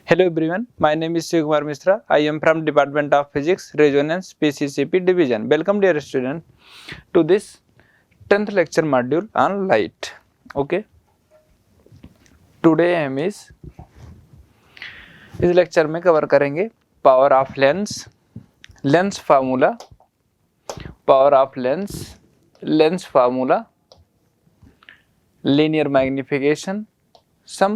Hello everyone, my name is Shiv Kumar Mishra. I am from Department of Physics, Resonance, PCCP Division. Welcome dear student to this 10th lecture module on light. Okay. Today हम इस lecture में cover करेंगे power of lens, lens formula, power of lens, lens formula, linear magnification, some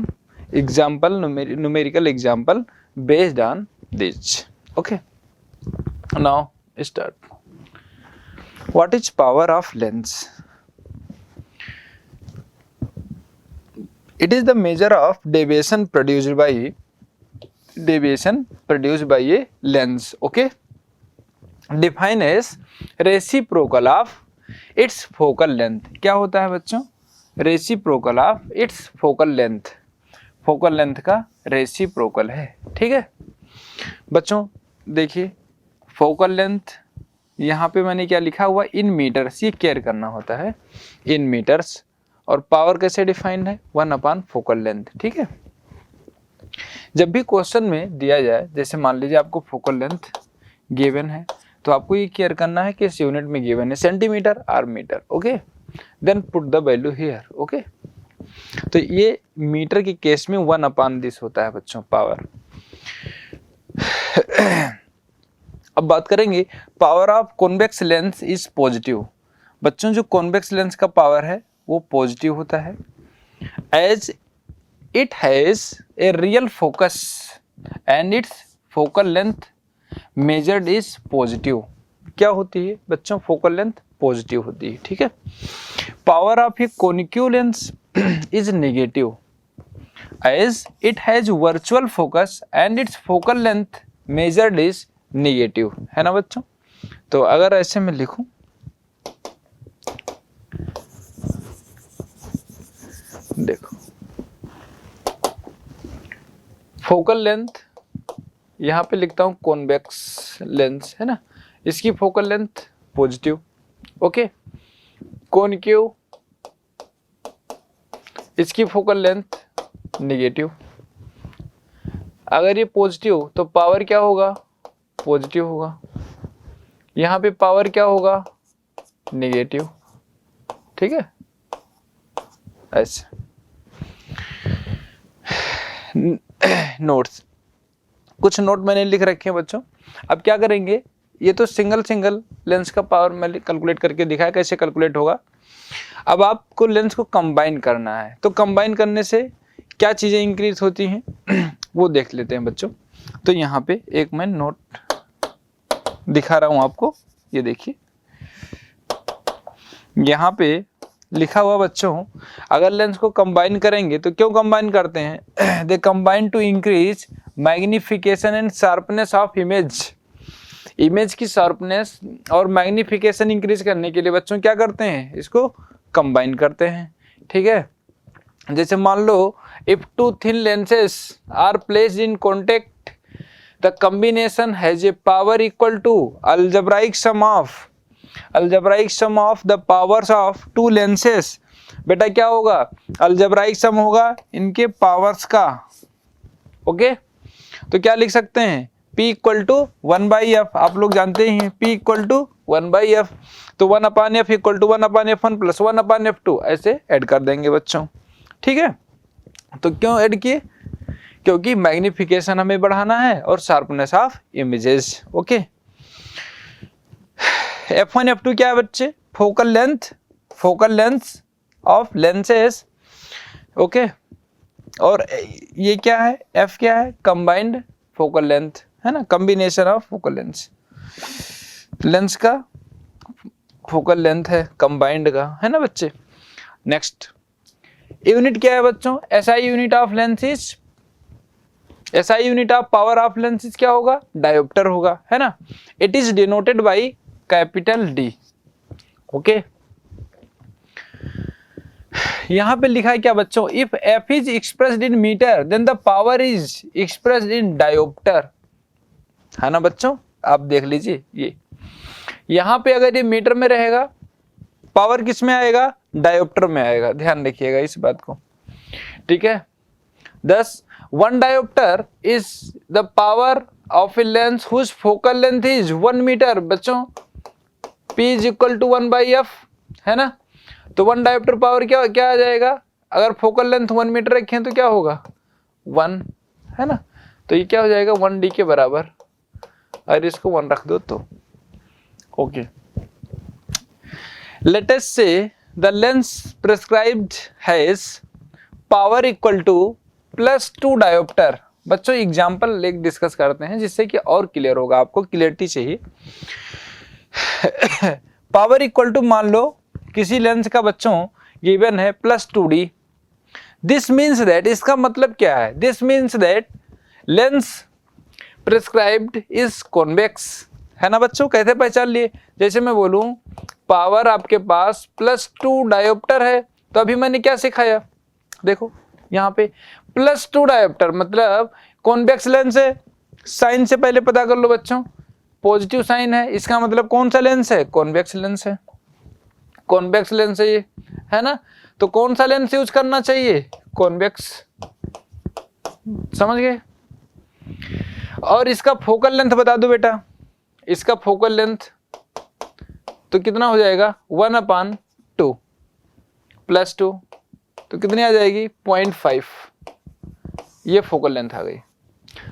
example numerical example based on this. Okay, now start. What is power of lens? It is the measure of deviation produced by a lens. Okay, define as reciprocal of its focal length. क्या होता है बच्चों? Reciprocal of its focal length, focal length का reciprocal है। ठीक है बच्चों, देखिए फोकल लेंथ यहाँ पे मैंने क्या लिखा हुआ, इन मीटर्स, ये केयर करना होता है, इन मीटर्स। और पावर कैसे डिफाइंड है, 1/4 फोकल लेंथ। ठीक है, जब भी क्वेश्चन में दिया जाए, जैसे मान लीजिए आपको फोकल लेंथ गिवन है, तो आपको ये केयर करना है कि इस यूनिट में गिवन है सेंटीमीटर और metre. Okay, then put the value here. Okay, तो ये मीटर के केस में 1/, दिस होता है बच्चों पावर। अब बात करेंगे power of convex lens is positive. बच्चों जो कॉन्वेक्स लेंस का पावर है वो पॉजिटिव होता है, as it has a real focus and it's focal length measured is positive. क्या होती है बच्चों, फोकल लेंथ पॉजिटिव होती है। ठीक है, power of a concave lens is negative as it has virtual focus and it's focal length measured is negative, है ना बच्चों। तो अगर ऐसे में लिखूं, देखो फोकल लेंथ यहां पे लिखता हूं कॉन्वेक्स लेंस, है ना, इसकी focal length positive. Okay, concave इसकी फोकल लेंथ नेगेटिव। अगर ये पॉजिटिव तो पावर क्या होगा, पॉजिटिव होगा। यहाँ पे पावर क्या होगा, नेगेटिव। ठीक है, ऐसे नोट्स, कुछ नोट मैंने लिख रखे हैं बच्चों। अब क्या करेंगे, ये तो सिंगल लेंस का पावर मैंने कैलकुलेट करके दिखाया कैसे कैलकुलेट होगा। अब आपको लेंस को कंबाइन करना है, तो कंबाइन करने से क्या चीज़ें इंक्रीज होती हैं वो देख लेते हैं बच्चों। तो यहाँ पे एक मैं नोट दिखा रहा हूँ आपको, ये देखिए यहाँ पे लिखा हुआ बच्चों, अगर लेंस को कंबाइन करेंगे तो क्यों कंबाइन करते हैं, they combine to increase magnification and sharpness of image. Image की शार्पनेस और मैग्निफिकेशन इंक्रीज करने के लिए बच्चों क्या करते हैं, इसको कंबाइन करते हैं। ठीक है, जैसे मान लो if two thin lenses are placed in contact the combination has a power equal to algebraic sum of the powers of two lenses. बेटा क्या होगा, अलजेब्राइक सम होगा इनके पावर्स का। ओके, तो क्या लिख सकते हैं, P इक्वल टू 1/f, आप लोग जानते ही हैं P इक्वल टू 1/f, तो 1/f equal to 1/f1 plus 1/f2 ऐसे ऐड कर देंगे बच्चों। ठीक है, तो क्यों ऐड किए, क्योंकि मैग्निफिकेशन हमें बढ़ाना है और sharpness of images. Okay, F1 F2 क्या है बच्चे, focal length of lenses. Okay, और ये क्या है, F क्या है, कंबाइंड फोकल लेंथ, है ना, कॉम्बिनेशन ऑफ फोकल लेंस का फोकल लेंथ है कंबाइंड का, है ना बच्चे। नेक्स्ट यूनिट क्या है बच्चों, SI unit of lenses, SI unit of power of lenses क्या होगा, डायोप्टर होगा, है ना। It is denoted by capital D। Okay, यहाँ पे लिखा है क्या बच्चों, if F is expressed in metre then the power is expressed in dioptre, है ना बच्चों। आप देख लीजिए, ये यहाँ पे अगर ये मीटर में रहेगा, पावर किस में आएगा, डायोप्टर में आएगा, ध्यान रखिएगा इस बात को। ठीक है, 10 1 diopter is the power of a lens whose focal length is 1 metre. बच्चों P is equal to 1 by F, है ना। तो 1 diopter पावर क्या क्या आ जाएगा, अगर फोकल लेंथ 1 मीटर रखें तो क्या होगा 1, है ना। तो ये क्या हो जाएगा 1D के बराबर, अगर इसको 1 रख दो तो okay. Let us say the lens prescribed has power equal to +2 dioptre. बच्चों एग्जाम्पल एक डिस्कस करते हैं जिससे कि और क्लियर होगा, आपको क्लियरिटी चाहिए। पावर इक्वल टू मान लो किसी लेंस का बच्चों गिवन है +2D। दिस मीन्स दैट, इसका मतलब क्या है, this means that lens prescribed is convex, है ना बच्चों। कैसे पहचान लिए, जैसे मैं बोलूं पावर आपके पास +2 डायोप्टर है, तो अभी मैंने क्या सिखाया, देखो यहाँ पे +2 डायोप्टर मतलब कॉन्वेक्स लेंस है। साइन से पहले पता कर लो बच्चों, पॉजिटिव साइन है, इसका मतलब कौन सा लेंस है, कॉन्वेक्स लेंस है, कॉन्वेक्स लेंस है ये, है ना। तो कौन सा लेंस यूज करना चाहिए, कॉन्वेक्स, समझ गए। और इसका फोकल लेंथ बता दो बेटा, इसका फोकल लेंथ तो कितना हो जाएगा 1/2 +2 तो कितनी आ जाएगी 0.5, ये फोकल लेंथ आ गई।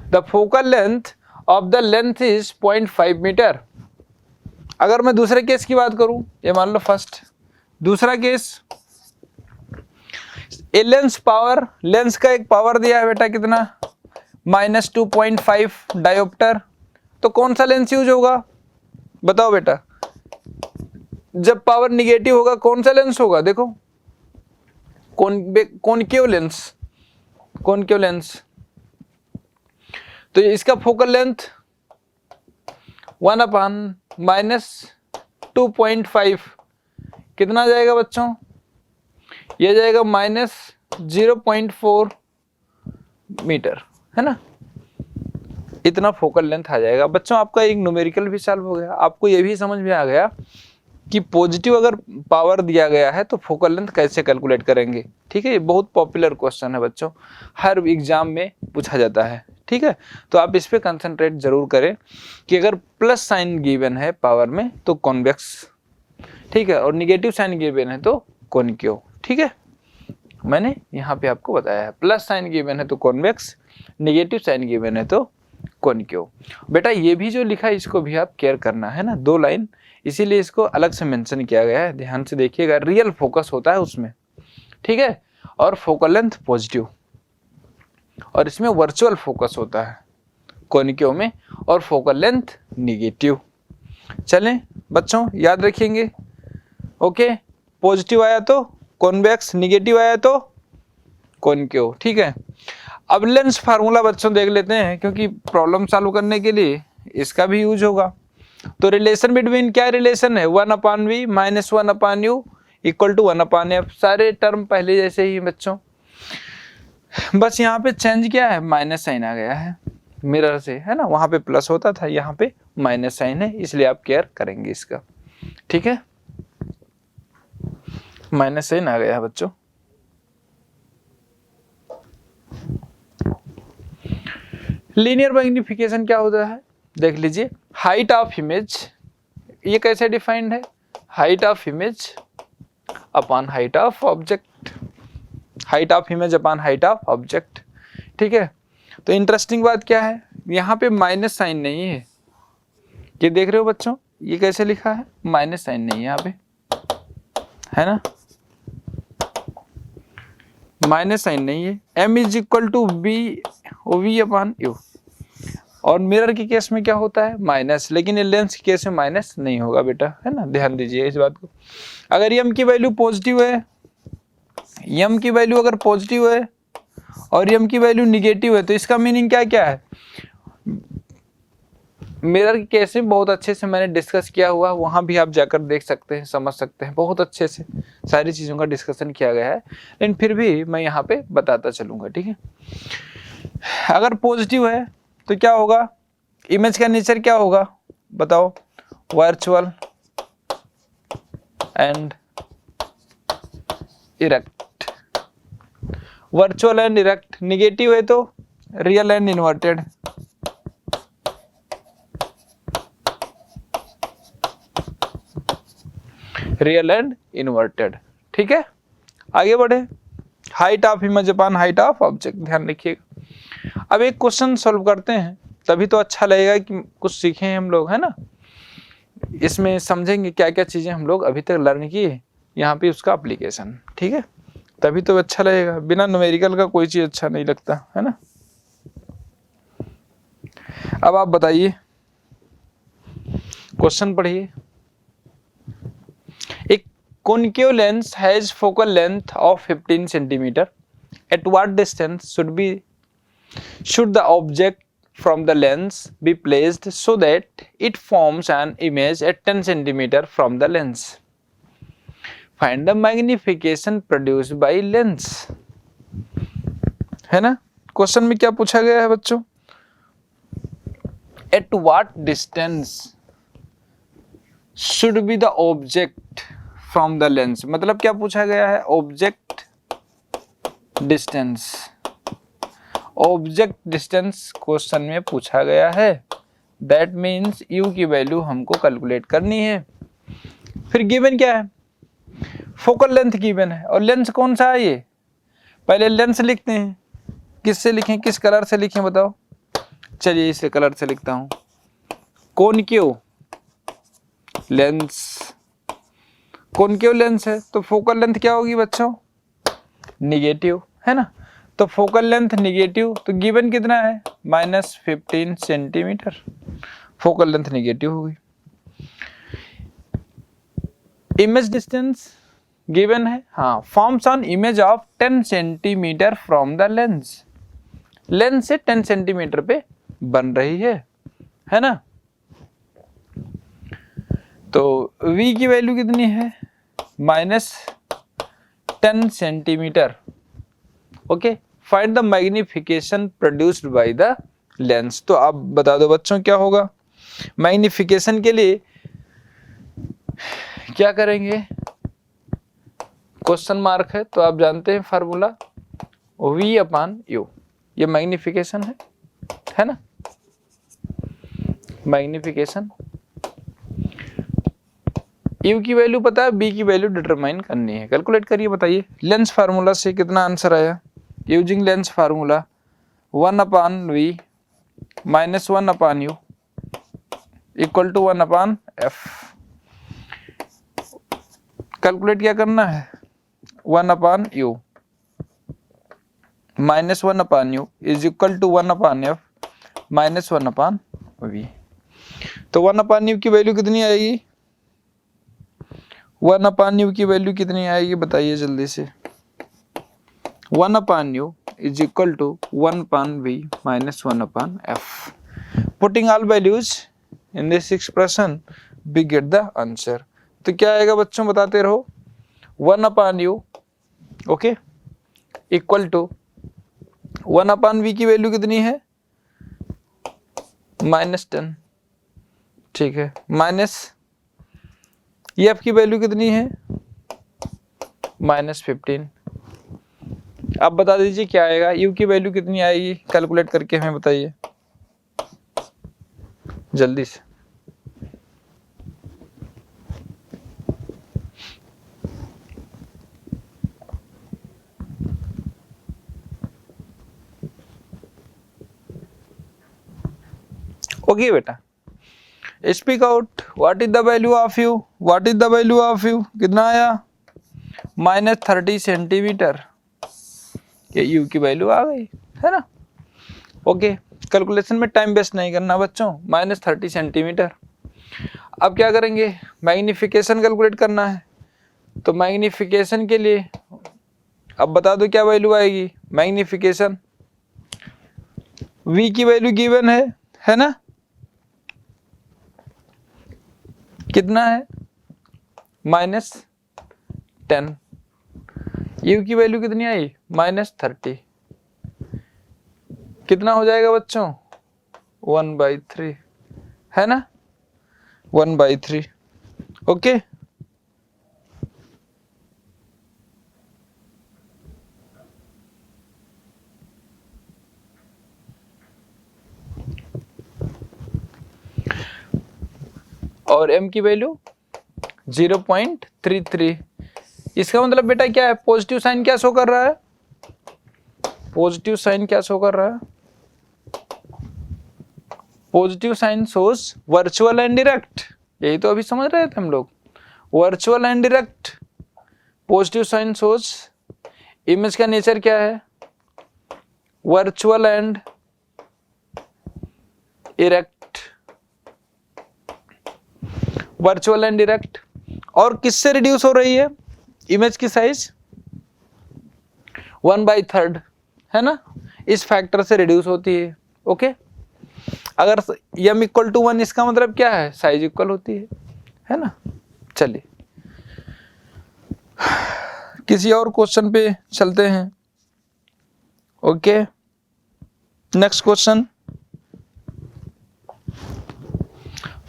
The focal length of the length is 0.5 metre. अगर मैं दूसरे केस की बात करूं, ये मान लो फर्स्ट, दूसरा case a lens power, lens का एक पावर दिया है बेटा कितना -2.5 डायोप्टर। तो कौन सा लेंस यूज होगा बताओ बेटा, जब पावर निगेटिव होगा कौन सा लेंस होगा, देखो कॉनकेव लेंस, कॉनकेव लेंस। तो इसका फोकल लेंथ 1/-2.5 कितना जाएगा बच्चों, ये जाएगा -0.4 मीटर, है ना। इतना फोकल लेंथ आ जाएगा बच्चों। आपका एक न्यूमेरिकल भी सॉल्व हो गया, आपको ये भी समझ में आ गया कि पॉजिटिव अगर पावर दिया गया है तो फोकल लेंथ कैसे कैलकुलेट करेंगे। ठीक है, ये बहुत पॉपुलर क्वेश्चन है बच्चों, हर एग्जाम में पूछा जाता है। ठीक है, तो आप इस पे कंसंट्रेट जरूर करें कि अगर प्लस साइन गिवन है पावर में तो कॉन्वेक्स, ठीक है, और निगेटिव साइन गिवन है तो कॉनकेव। ठीक है, मैंने यहाँ पे आपको बताया है, प्लस साइन गिवन है तो कॉन्वेक्स, निगेटिव साइन गिवन है तो कॉनकेव। बेटा ये भी जो लिखा है इसको भी आप केयर करना है ना, 2 लाइन, इसीलिए इसको अलग से मेंशन किया गया है, ध्यान से देखिएगा। रियल फोकस होता है उसमें, ठीक है, और फोकल लेंथ पॉजिटिव, और इसमें वर्चुअल फोकस होता है कॉनकेव में, और फोकल लेंथ निगेटिव। चलें बच्चों याद रखेंगे, ओके। पॉजिटिव आया तो कॉन्वेक्स, निगेटिव आया तो कॉनकेव। ठीक है, अब लेंस फार्मूला बच्चों देख लेते हैं, क्योंकि प्रॉब्लम सॉल्व करने के लिए इसका भी यूज होगा। तो रिलेशन बिटवीन क्या रिलेशन है, 1/v - 1/u = 1/f। सारे टर्म पहले जैसे ही बच्चों, बस यहाँ पे चेंज क्या है, माइनस साइन आ गया है मिरर से, है ना। वहां पे प्लस होता था, यहाँ पे माइनस साइन है, इसलिए आप केयर करेंगे इसका। ठीक है, माइनस साइन आ गया है बच्चों। लीनियर मैग्निफिकेशन क्या होता है देख लीजिए। हाइट ऑफ इमेज, ये कैसे डिफाइंड है, height of image upon height of object, height of image upon height of object. ठीक है, तो इंटरेस्टिंग बात क्या है, यहाँ पे माइनस साइन नहीं है, ये देख रहे हो बच्चों, ये कैसे लिखा है, माइनस साइन नहीं है यहाँ पे, है ना, माइनस साइन नहीं है। m = v/u, और मिरर के केस में क्या होता है माइनस, लेकिन ये लेंस के केस में माइनस नहीं होगा बेटा, है ना, ध्यान दीजिए इस बात को। अगर m की वैल्यू पॉजिटिव है, m की वैल्यू अगर पॉजिटिव है और m की वैल्यू निगेटिव है, तो इसका मीनिंग क्या क्या है। मिरर के केस में बहुत अच्छे से मैंने डिस्कस किया हुआ, वहां भी आप जाकर देख सकते हैं, समझ सकते हैं, बहुत अच्छे से सारी चीजों का डिस्कशन किया गया है, लेकिन फिर भी मैं यहाँ पे बताता चलूंगा। ठीक है, अगर पॉजिटिव है तो क्या होगा, इमेज का नेचर क्या होगा बताओ, virtual and erect, virtual and erect. Negative है तो real and inverted. Real and inverted, ठीक है। आगे बढ़े। Height of image upon height of object, ध्यान रखिएगा। अब एक क्वेश्चन सॉल्व करते हैं, तभी तो अच्छा लगेगा कि कुछ सीखे हैं हम लोग, है ना। इसमें समझेंगे क्या क्या चीजें हम लोग अभी तक लर्न किए, यहाँ पे उसका एप्लीकेशन, ठीक है, तभी तो अच्छा लगेगा। बिना न्यूमेरिकल का कोई चीज अच्छा नहीं लगता, है ना। अब आप बताइए, क्वेश्चन पढ़िए। एक concave lens has focal length of 15 centimeter. At what distance should the object from the lens be placed so that it forms an image at 10 centimeter from the lens? Find the magnification produced by lens. है ना। Question में क्या पूछा गया है बच्चों? At what distance should be the object from the lens, मतलब क्या पूछा गया है? Object distance. Object distance question में पूछा गया है। दैट मीन्स यू की वैल्यू हमको कैलकुलेट करनी है। फिर गिवन क्या है? फोकल लेंथ गिवन है। और लेंस कौन सा है ये? पहले लेंस लिखते हैं। किससे लिखें, किस कलर से लिखें बताओ? चलिए इस कलर से लिखता हूं, कॉनकेव लेंस। कॉनकेव लेंस है तो फोकल लेंथ क्या होगी बच्चों? निगेटिव, है ना। तो फोकल लेंथ निगेटिव, तो गिवन कितना है? -15 सेंटीमीटर। फोकल लेंथ निगेटिव होगी। इमेज डिस्टेंस गिवन है, हाँ, forms on image of 10 centimetre from the lens. Lens से 10 सेंटीमीटर पे बन रही है ना। तो v की वैल्यू कितनी है? -10 centimetre. Okay, find the magnification produced by the lens. तो आप बता दो बच्चों क्या होगा? मैग्निफिकेशन के लिए क्या करेंगे? क्वेश्चन मार्क है तो आप जानते हैं फार्मूला v/u, ये मैग्निफिकेशन है ना। मैग्निफिकेशन, u की वैल्यू पता है, b की वैल्यू डिटरमाइन करनी है। कैलकुलेट करिए, बताइए। लेंस फार्मूला से कितना आंसर आया? Using lens formula 1/v -1/u equal to 1/f। Calculate क्या करना है? 1/u -1/u is equal to 1/f -1/v। तो 1/u की वैल्यू कितनी आएगी? 1/u की वैल्यू कितनी आएगी बताइए जल्दी से। 1/u is equal to 1/v -1/f। Putting all values in this expression we get the answer. तो क्या आएगा बच्चों, बताते रहो। 1/u okay equal to 1/v की वैल्यू कितनी है? -10, ठीक है, माइनस एफ की वैल्यू कितनी है? -15। अब बता दीजिए क्या आएगा, यू की वैल्यू कितनी आएगी? कैलकुलेट करके हमें बताइए जल्दी से। ओके बेटा, speak out. What is the value of you? What is the value of you? कितना आया? -30 सेंटीमीटर। ये यू की वैल्यू आ गई, है ना। ओके, कैलकुलेशन में टाइम वेस्ट नहीं करना बच्चों। -30 सेंटीमीटर। अब क्या करेंगे? मैग्निफिकेशन कैलकुलेट करना है। तो मैग्निफिकेशन के लिए अब बता दो क्या वैल्यू आएगी? मैग्निफिकेशन v की वैल्यू गिवन है ना। कितना है? -10। u की वैल्यू कितनी आई? -30। कितना हो जाएगा बच्चों? 1/3, है ना। 1/3 ओके। और m की वैल्यू 0.33। इसका मतलब बेटा क्या है, पॉजिटिव साइन क्या शो कर रहा है, पॉजिटिव साइन क्या शो कर रहा है, positive sign shows virtual and direct. यही तो अभी समझ रहे थे हम लोग, virtual and direct. Positive sign shows, image का नेचर क्या है, virtual and erect, virtual and direct. और किससे रिड्यूस हो रही है इमेज की साइज, 1/3 है ना, इस फैक्टर से रिड्यूस होती है। ओके, अगर m इक्वल टू 1 इसका मतलब क्या है, साइज इक्वल होती है ना। चलिए किसी और क्वेश्चन पे चलते हैं। Okay, next question,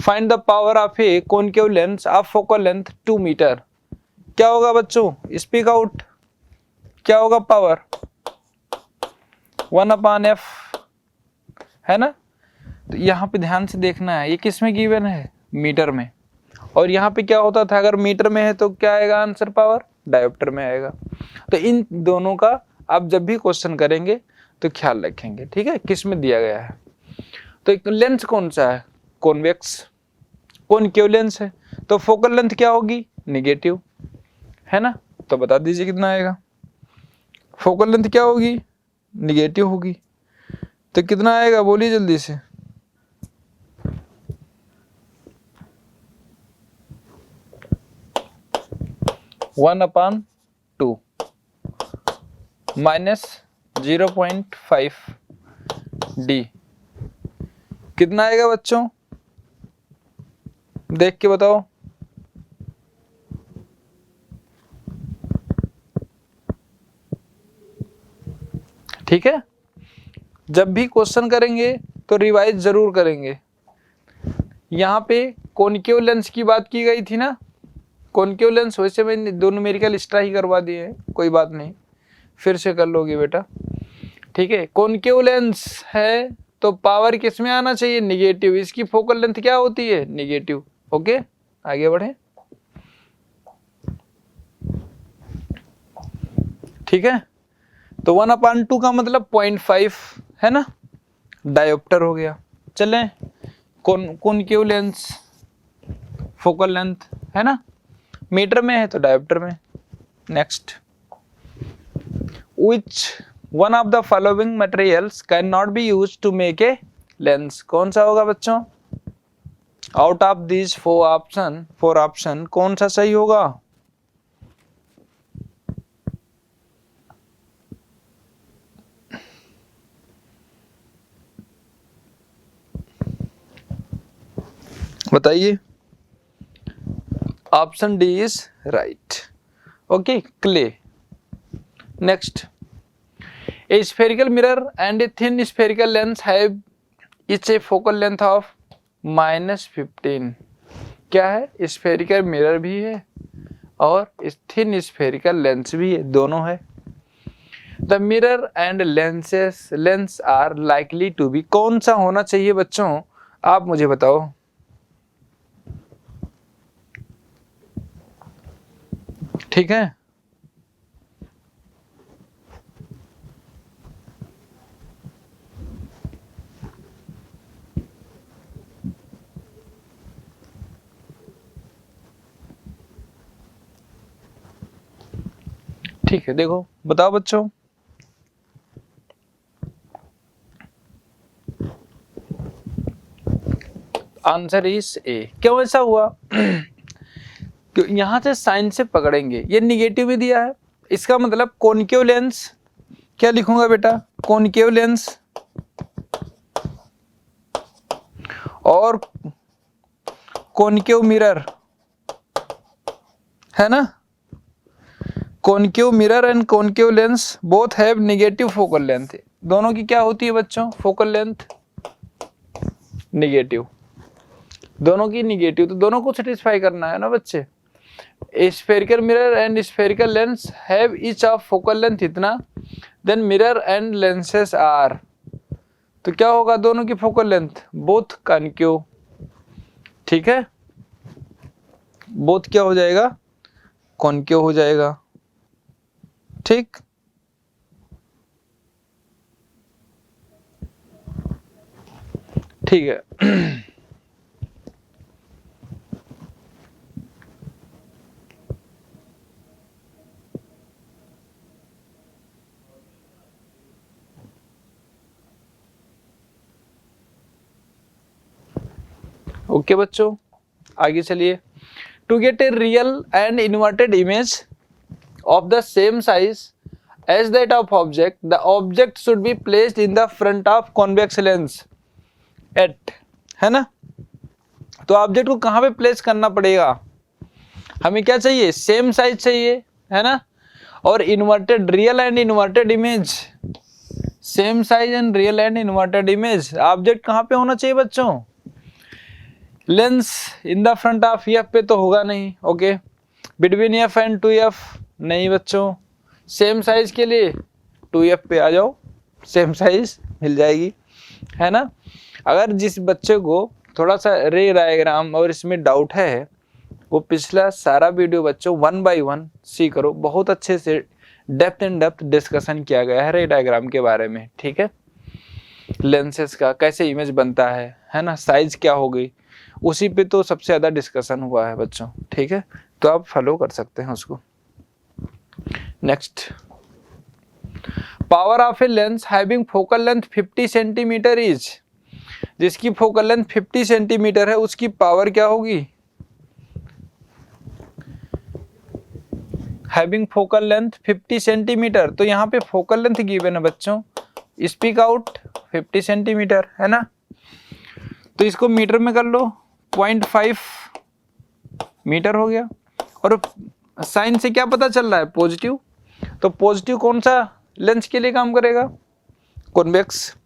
find the power of a concave lens of focal length 2 metre. क्या होगा बच्चों, स्पीक आउट, क्या होगा पावर, 1/f है ना। तो यहाँ पे ध्यान से देखना है, ये किस में गिवन है, मीटर में। और यहाँ पे क्या होता था, अगर मीटर में है तो क्या आएगा आंसर, पावर डायोप्टर में आएगा। तो इन दोनों का आप जब भी क्वेश्चन करेंगे तो ख्याल रखेंगे, ठीक है, किस में दिया गया है। तो एक लेंस कौन सा है, कॉन्वेक्स, कॉनकेव लेंस है, तो फोकल लेंथ क्या होगी, निगेटिव है ना। तो बता दीजिए कितना आएगा, फोकल लेंथ क्या होगी, निगेटिव होगी। तो कितना आएगा बोलिए जल्दी से, (1/2 माइनस 0.5 d कितना आएगा बच्चों, देख के बताओ। ठीक है, जब भी क्वेश्चन करेंगे तो रिवाइज जरूर करेंगे। यहाँ पे कॉनकेव लेंस की बात की गई थी ना, कॉनकेव लेंस वैसे मैंने दोनों न्यूमेरिकल एक्स्ट्रा ही करवा दिए हैं, कोई बात नहीं, फिर से कर लोगे बेटा। ठीक है, कॉनकेव लेंस है तो पावर किस में आना चाहिए, निगेटिव। इसकी फोकल लेंथ क्या होती है, निगेटिव। ओके, आगे बढ़े। ठीक है, तो 1/2 का मतलब 0.5 है ना, डायोप्टर हो गया। चलें, कॉनकेव लेंस फोकल लेंथ है ना, मीटर में है तो डायोप्टर में। Next, which one of the following materials can not be used to make a lens. कौन सा होगा बच्चों, out of this four option कौन सा सही होगा, बताइए। Option D is right. Okay, clay. Next, a spherical mirror and a thin spherical lens have each a focal length of -15। क्या है, स्फेरिकल मिरर भी है और थिन स्फेरिकल लेंस भी है, दोनों है। The mirror and lens are likely to be, कौन सा होना चाहिए बच्चों, आप मुझे बताओ। ठीक है, ठीक है, देखो बताओ बच्चों। Answer is a. क्यों ऐसा हुआ, यहां से साइन से पकड़ेंगे, ये निगेटिव में दिया है, इसका मतलब कॉनकेव लेंस, क्या लिखूंगा बेटा, कॉनकेव लेंस और कॉनकेव मिरर है ना, concave mirror and concave lens both have negative focal length. दोनों की क्या होती है बच्चों, फोकल लेंथ निगेटिव, दोनों की निगेटिव, तो दोनों को सेटिस्फाई करना है ना बच्चे। Spherical mirror and spherical lens have each of focal length इतना, then mirror and lenses are, तो क्या होगा दोनों की फोकल लेंथ बोथ कॉनकेव। ठीक है, बोथ क्या हो जाएगा, कॉनकेव हो जाएगा। ठीक, ठीक है। ओके बच्चों, आगे चलिए। To get a real and inverted image of the same size as that of object, the object should be placed in the front of convex lens at, है ना। तो ऑब्जेक्ट को कहाँ पे प्लेस करना पड़ेगा, हमें क्या चाहिए, सेम साइज चाहिए, है ना, और inverted, real and inverted image, same size and real and inverted image. Object कहाँ पे होना चाहिए बच्चों, lens in the front of F पे तो होगा नहीं, okay, between F and 2f नहीं बच्चों, सेम साइज के लिए 2f पे आ जाओ, सेम साइज मिल जाएगी, है ना। अगर जिस बच्चे को थोड़ा सा रे डायग्राम और इसमें डाउट है, वो पिछला सारा वीडियो बच्चों 1 बाय 1 सी करो, बहुत अच्छे से डेप्थ एंड डेप्थ डिस्कशन किया गया है रे डायग्राम के बारे में, ठीक है, लेंसेज का कैसे इमेज बनता है ना, साइज क्या हो गई, उसी पे तो सबसे ज्यादा डिस्कशन हुआ है बच्चों, ठीक है, तो आप फॉलो कर सकते हैं उसको। Next, power of a lens having focal length 50 centimetre is, जिसकी फोकल लेंथ 50 सेंटीमीटर है उसकी पावर क्या होगी, हैविंग फोकल लेंथ 50 सेंटीमीटर, तो यहाँ पे फोकल लेंथ गिवन है बच्चों, स्पीक आउट 50 सेंटीमीटर, है ना, तो इसको मीटर में कर लो, 0.5 मीटर हो गया, और साइन से क्या पता चल रहा है, पॉजिटिव, तो पॉजिटिव कौन सा लेंस के लिए काम करेगा, कॉन्वेक्स,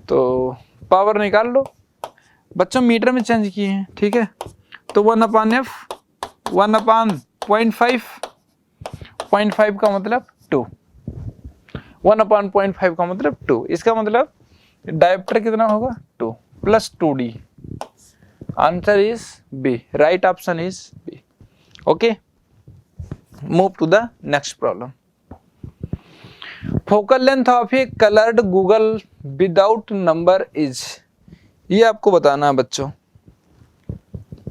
तो पावर निकाल लो बच्चों, मीटर में चेंज किए हैं, ठीक है, तो 1/f 1/0.5, 0.5 का मतलब 2, 1/0.5 का मतलब 2, इसका मतलब डायोप्टर कितना होगा 2 + 2d, answer is B, right option is B. Okay, move to the next problem. Focal length of a coloured goggles without number is, ये आपको बताना है बच्चों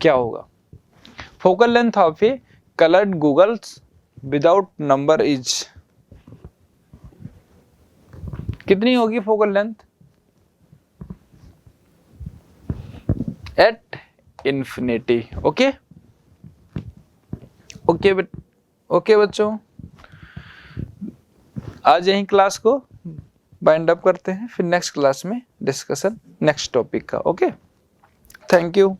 क्या होगा, focal length of a coloured goggles without number is, कितनी होगी focal length, at infinity. Okay, okay बच्चों, आज यहीं क्लास को बाइंड अप करते हैं, फिर नेक्स्ट क्लास में डिस्कशन नेक्स्ट टॉपिक का। Okay, thank you.